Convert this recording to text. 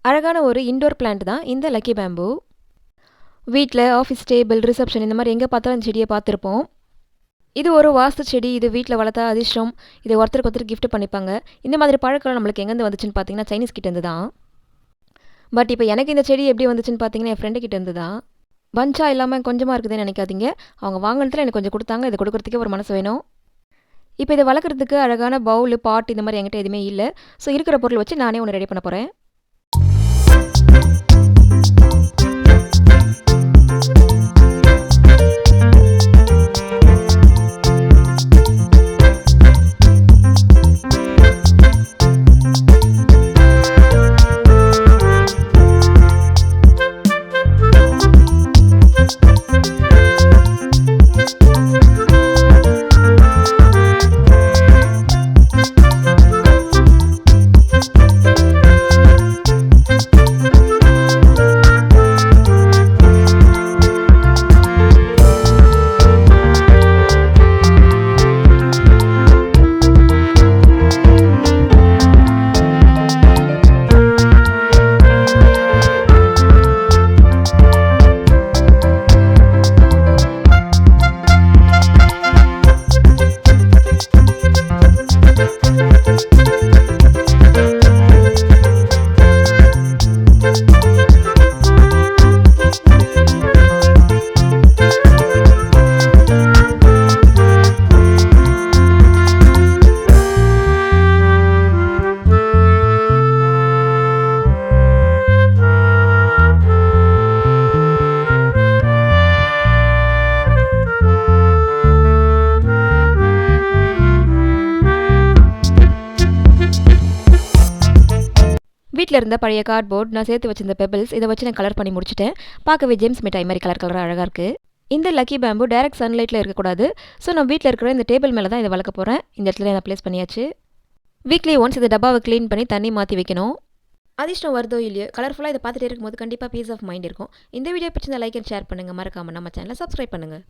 அழகான ஒரு indoor plant தான் இந்த லக்கி பேம்பு. வீட்டில் ஆஃபீஸ் டேபிள், ரிசப்ஷன் இந்த மாதிரி எங்கே பார்த்தாலும் இந்த செடியை பார்த்துருப்போம். இது ஒரு வாஸ்து செடி. இது வீட்டில் வளர்த்தா அதிர்ஷ்டம். இதை ஒருத்தருக்கு ஒருத்தர் கிஃப்ட் பண்ணிப்பாங்க. இந்த மாதிரி பழக்கம் நம்மளுக்கு எங்கேருந்து வந்துச்சுன்னு பார்த்தீங்கன்னா சைனீஸ் கிட்டேருந்து தான். பட் இப்போ எனக்கு இந்த செடி எப்படி வந்துச்சுன்னு பார்த்தீங்கன்னா என் ஃப்ரெண்டு கிட்டேருந்து தான். பஞ்சா இல்லாமல் கொஞ்சமாக இருக்குதுன்னு நினைக்காதீங்க. அவங்க வாங்கினதுல எனக்கு கொஞ்சம் கொடுத்தாங்க. இதை கொடுக்குறதுக்கே ஒரு மனசு வேணும். இப்போ இதை வளர்க்குறதுக்கு அழகான பவுல், பாட் இந்த மாதிரி என்கிட்ட எதுவுமே இல்லை. ஸோ இருக்கிற பொருள் வச்சு நானே ஒன்று ரெடி பண்ண போகிறேன். வீட்டில் இருந்த பழைய கார்ட்போர்ட், நான் சேர்த்து வச்சிருந்த பெபிள்ஸ், இதை வச்சு நான் கலர் பண்ணி முடிச்சிட்டேன். பார்க்கவே ஜேம்ஸ் மிட்டாய் மாதிரி கலராக அழகாக இருக்குது. இந்த லக்கி பேம்பு டைரக்ட் சன்லைட்டில் இருக்கக்கூடாது. ஸோ நான் வீட்டில் இருக்கிற இந்த டேபிள் மேலே தான் இதை வளர்க்க போகிறேன். இந்த இடத்துல நான் ப்ளேஸ் பண்ணியாச்சு. வீக்லி ஒன்ஸ் இந்த டப்பாவை க்ளீன் பண்ணி தண்ணி மாற்றி வைக்கணும். அதிர்ஷ்டம் வருதோ இல்லையோ, கலர்ஃபுல்லாக இதை பார்த்துட்டே இருக்கும்போது கண்டிப்பாக பீஸ் ஆஃப் மைண்ட் இருக்கும். இந்த வீடியோ பிடிச்சிருந்தா லைக் அண்ட் ஷேர் பண்ணுங்கள். மறக்காமல் நம்ம சேனலை சப்ஸ்கிரைப் பண்ணுங்கள்.